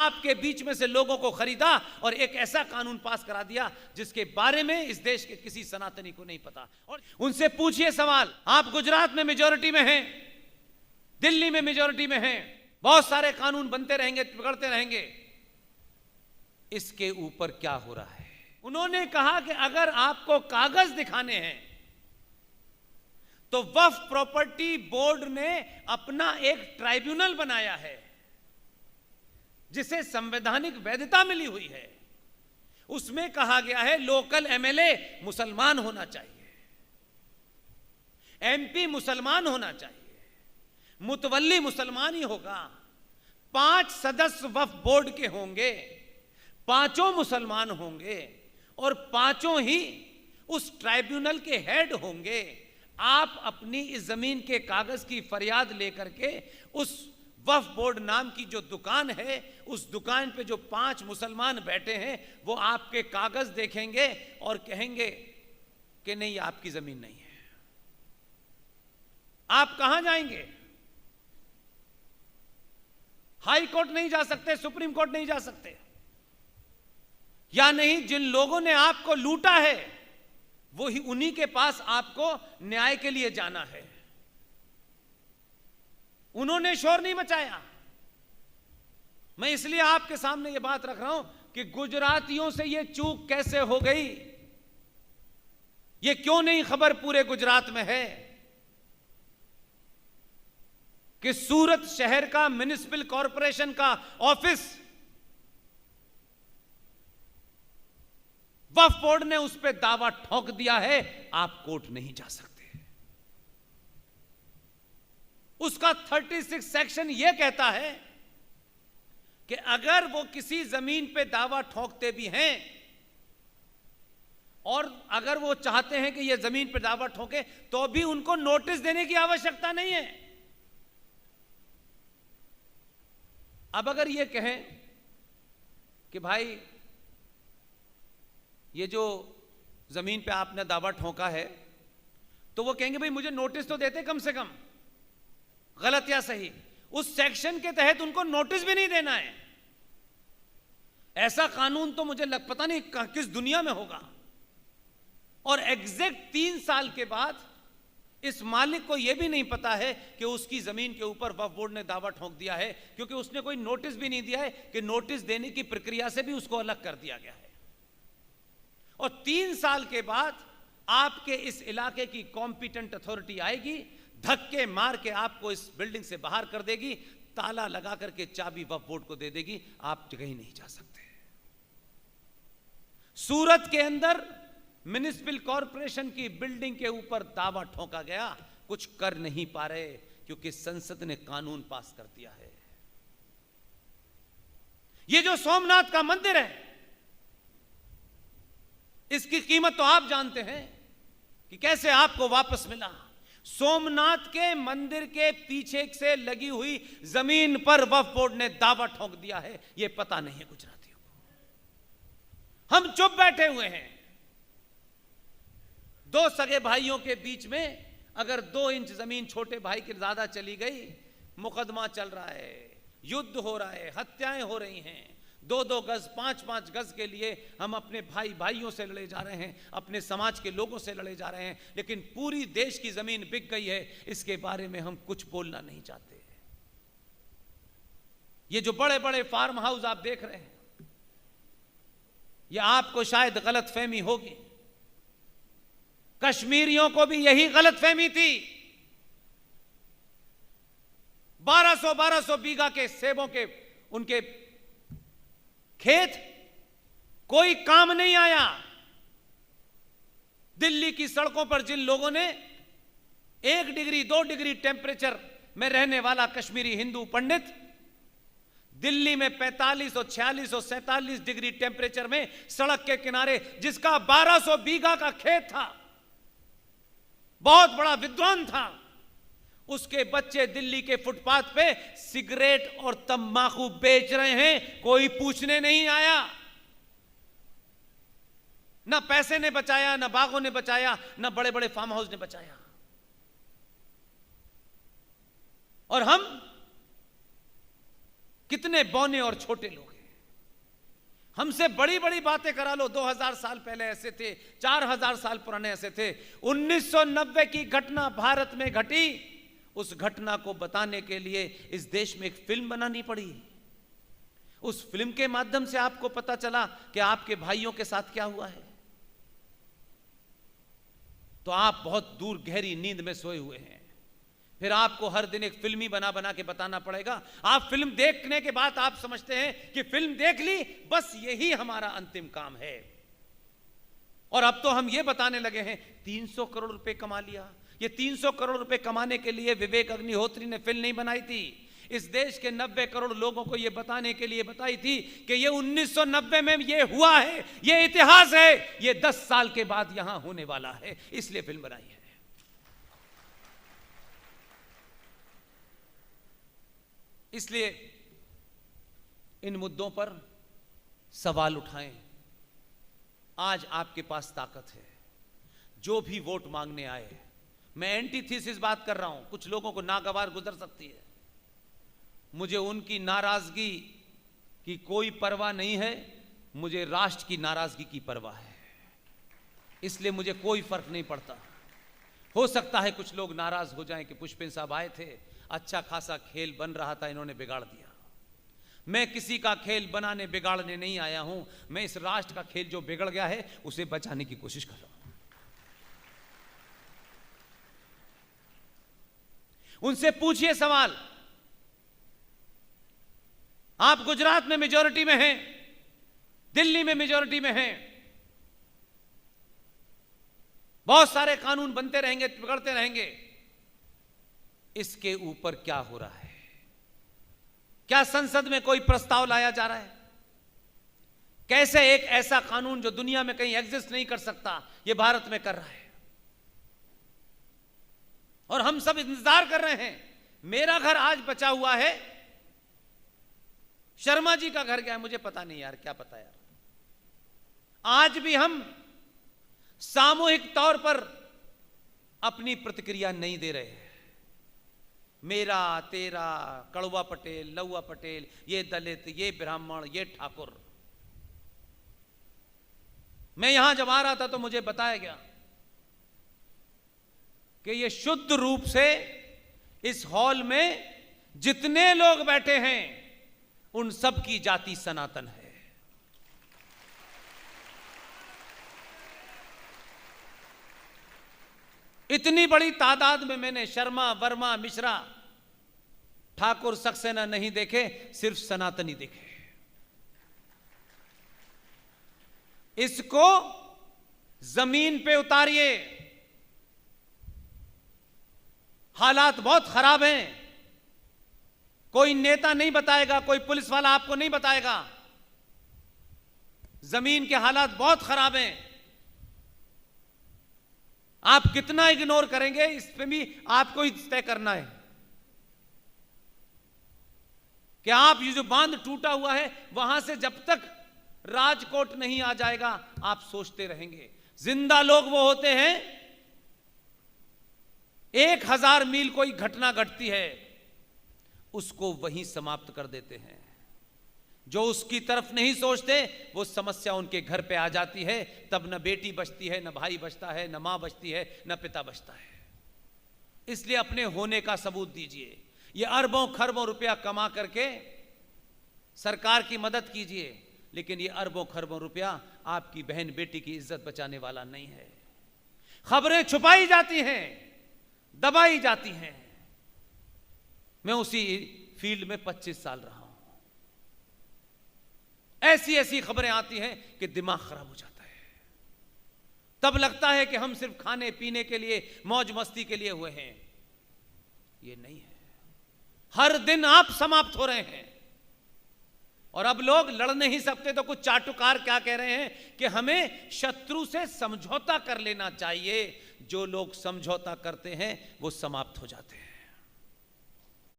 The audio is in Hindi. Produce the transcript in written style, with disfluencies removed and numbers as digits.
आपके बीच में से लोगों को खरीदा और एक ऐसा कानून पास करा दिया जिसके बारे में इस देश के किसी सनातनी को नहीं पता। और उनसे पूछिए सवाल, आप गुजरात में मेजॉरिटी में हैं, दिल्ली में मेजॉरिटी में हैं, बहुत सारे कानून बनते रहेंगे, बिगड़ते रहेंगे, इसके ऊपर क्या हो रहा है? उन्होंने कहा कि अगर आपको कागज दिखाने हैं तो वक्फ प्रॉपर्टी बोर्ड ने अपना एक ट्राइब्यूनल बनाया है जिसे संवैधानिक वैधता मिली हुई है। उसमें कहा गया है लोकल एमएलए मुसलमान होना चाहिए, एमपी मुसलमान होना चाहिए, मुतवल्ली मुसलमान ही होगा, 5 सदस्य वक्फ बोर्ड के होंगे, 5 मुसलमान होंगे और 5 ही उस ट्राइब्यूनल के हेड होंगे। आप अपनी इस जमीन के कागज की फरियाद लेकर के उस वक्फ बोर्ड नाम की जो दुकान है, उस दुकान पे जो 5 मुसलमान बैठे हैं वो आपके कागज देखेंगे और कहेंगे कि नहीं, आपकी जमीन नहीं है। आप कहां जाएंगे? हाई कोर्ट नहीं जा सकते, सुप्रीम कोर्ट नहीं जा सकते, या नहीं जिन लोगों ने आपको लूटा है वो ही उन्हीं के पास आपको न्याय के लिए जाना है। उन्होंने शोर नहीं मचाया। मैं इसलिए आपके सामने ये बात रख रहा हूं कि गुजरातियों से ये चूक कैसे हो गई, ये क्यों नहीं खबर पूरे गुजरात में है कि सूरत शहर का म्युनिसिपल कॉरपोरेशन का ऑफिस वक्फ बोर्ड ने उस पर दावा ठोक दिया है, आप कोर्ट नहीं जा सकते। उसका 36 सेक्शन यह कहता है कि अगर वो किसी जमीन पे दावा ठोकते भी हैं और अगर वो चाहते हैं कि ये जमीन पे दावा ठोके तो भी उनको नोटिस देने की आवश्यकता नहीं है। अब अगर ये कहें कि भाई ये जो जमीन पे आपने दावा ठोका है, तो वो कहेंगे भाई मुझे नोटिस तो देते कम से कम, गलत या सही। उस सेक्शन के तहत उनको नोटिस भी नहीं देना है। ऐसा कानून तो मुझे पता नहीं किस दुनिया में होगा। और एग्जैक्ट 3 साल के बाद इस मालिक को यह भी नहीं पता है कि उसकी जमीन के ऊपर वक्फ बोर्ड ने दावा ठोक दिया है, क्योंकि उसने कोई नोटिस भी नहीं दिया है कि नोटिस देने की प्रक्रिया से भी उसको अलग कर दिया गया है। और 3 साल के बाद आपके इस इलाके की कॉम्पिटेंट अथॉरिटी आएगी, धक्के मार के आपको इस बिल्डिंग से बाहर कर देगी, ताला लगा करके चाबी वक्फ बोर्ड को दे देगी, आप कहीं नहीं जा सकते। सूरत के अंदर म्युनिसिपल कॉरपोरेशन की बिल्डिंग के ऊपर दावा ठोका गया, कुछ कर नहीं पा रहे क्योंकि संसद ने कानून पास कर दिया है। ये जो सोमनाथ का मंदिर है, इसकी कीमत तो आप जानते हैं कि कैसे आपको वापस मिला। सोमनाथ के मंदिर के पीछे से लगी हुई जमीन पर वक्फ बोर्ड ने दावा ठोक दिया है, यह पता नहीं है गुजरातियों को। हम चुप बैठे हुए हैं। 2 सगे भाइयों के बीच में अगर 2 इंच जमीन छोटे भाई की ज्यादा चली गई, मुकदमा चल रहा है, युद्ध हो रहा है, हत्याएं हो रही हैं, 2-2 गज 5-5 गज के लिए हम अपने भाइयों से लड़े जा रहे हैं, अपने समाज के लोगों से लड़े जा रहे हैं, लेकिन पूरी देश की जमीन बिक गई है, इसके बारे में हम कुछ बोलना नहीं चाहते। ये जो बड़े बड़े फार्म हाउस आप देख रहे हैं, ये आपको शायद गलत फहमी होगी, कश्मीरियों को भी यही गलत फहमी थी। 1200 बीघा के सेबों के उनके खेत कोई काम नहीं आया। दिल्ली की सड़कों पर जिन लोगों ने 1 डिग्री 2 डिग्री टेम्परेचर में रहने वाला कश्मीरी हिंदू पंडित दिल्ली में 45 और 46 और 47 डिग्री टेम्परेचर में सड़क के किनारे, जिसका 1200 बीघा का खेत था, बहुत बड़ा विद्वान था, उसके बच्चे दिल्ली के फुटपाथ पे सिगरेट और तंबाकू बेच रहे हैं, कोई पूछने नहीं आया। ना पैसे ने बचाया, ना बागों ने बचाया, ना बड़े बड़े फार्म हाउस ने बचाया। और हम कितने बौने और छोटे लोग हैं। हमसे बड़ी बड़ी बातें करा लो, 2000 साल पहले ऐसे थे, 4000 साल पुराने ऐसे थे। 1990 की घटना भारत में घटी, उस घटना को बताने के लिए इस देश में एक फिल्म बनानी पड़ी। उस फिल्म के माध्यम से आपको पता चला कि आपके भाइयों के साथ क्या हुआ है। तो आप बहुत दूर गहरी नींद में सोए हुए हैं। फिर आपको हर दिन एक फिल्म ही बना बना के बताना पड़ेगा। आप फिल्म देखने के बाद आप समझते हैं कि फिल्म देख ली, बस यही हमारा अंतिम काम है। और अब तो हम ये बताने लगे हैं 300 करोड़ रुपए कमा लिया। ये 300 करोड़ रुपए कमाने के लिए विवेक अग्निहोत्री ने फिल्म नहीं बनाई थी। इस देश के 90 करोड़ लोगों को यह बताने के लिए बताई थी कि ये 1990 में ये हुआ है, ये इतिहास है, ये 10 साल के बाद यहां होने वाला है, इसलिए फिल्म बनाई है। इसलिए इन मुद्दों पर सवाल उठाएं। आज आपके पास ताकत है। जो भी वोट मांगने आए, मैं एंटीथीसिस बात कर रहा हूं, कुछ लोगों को नागवार गुजर सकती है, मुझे उनकी नाराजगी की कोई परवाह नहीं है, मुझे राष्ट्र की नाराजगी की परवाह है। इसलिए मुझे कोई फर्क नहीं पड़ता। हो सकता है कुछ लोग नाराज हो जाएं कि पुष्पेंद्र साहब आए थे, अच्छा खासा खेल बन रहा था, इन्होंने बिगाड़ दिया। मैं किसी का खेल बनाने बिगाड़ने नहीं आया हूं, मैं इस राष्ट्र का खेल जो बिगड़ गया है उसे बचाने की कोशिश कर रहा हूं। उनसे पूछिए सवाल। आप गुजरात में मेजॉरिटी में हैं, दिल्ली में मेजॉरिटी में हैं, बहुत सारे कानून बनते रहेंगे, बिगड़ते रहेंगे, इसके ऊपर क्या हो रहा है? क्या संसद में कोई प्रस्ताव लाया जा रहा है? कैसे एक ऐसा कानून जो दुनिया में कहीं एग्जिस्ट नहीं कर सकता, यह भारत में कर रहा है? और हम सब इंतजार कर रहे हैं। मेरा घर आज बचा हुआ है, शर्मा जी का घर क्या है मुझे पता नहीं यार, क्या पता यार। आज भी हम सामूहिक तौर पर अपनी प्रतिक्रिया नहीं दे रहे हैं। मेरा, तेरा, कड़वा पटेल, लौवा पटेल, ये दलित, ये ब्राह्मण, ये ठाकुर। मैं यहां जब आ रहा था तो मुझे बताया गया कि ये शुद्ध रूप से इस हॉल में जितने लोग बैठे हैं उन सब की जाति सनातन है। इतनी बड़ी तादाद में मैंने शर्मा, वर्मा, मिश्रा, ठाकुर, सक्सेना नहीं देखे, सिर्फ सनातनी देखे। इसको जमीन पे उतारिए। हालात बहुत खराब हैं। कोई नेता नहीं बताएगा, कोई पुलिस वाला आपको नहीं बताएगा। जमीन के हालात बहुत खराब हैं। आप कितना इग्नोर करेंगे इस पे भी आपको ही तय करना है कि आप ये जो बांध टूटा हुआ है वहां से जब तक राजकोट नहीं आ जाएगा आप सोचते रहेंगे। जिंदा लोग वो होते हैं, 1000 मील कोई घटना घटती है उसको वहीं समाप्त कर देते हैं। जो उसकी तरफ नहीं सोचते वो समस्या उनके घर पे आ जाती है, तब न बेटी बचती है, न भाई बचता है, न मां बचती है, न पिता बचता है। इसलिए अपने होने का सबूत दीजिए। ये अरबों खरबों रुपया कमा करके सरकार की मदद कीजिए, लेकिन ये अरबों खरबों रुपया आपकी बहन बेटी की इज्जत बचाने वाला नहीं है। खबरें छुपाई जाती हैं, दबाई जाती हैं। मैं उसी फील्ड में 25 साल रहा हूं। ऐसी ऐसी खबरें आती हैं कि दिमाग खराब हो जाता है। तब लगता है कि हम सिर्फ खाने पीने के लिए, मौज मस्ती के लिए हुए हैं। ये नहीं है। हर दिन आप समाप्त हो रहे हैं। और अब लोग लड़ नहीं सकते तो कुछ चाटुकार क्या कह रहे हैं कि हमें शत्रु से समझौता कर लेना चाहिए। जो लोग समझौता करते हैं वो समाप्त हो जाते हैं।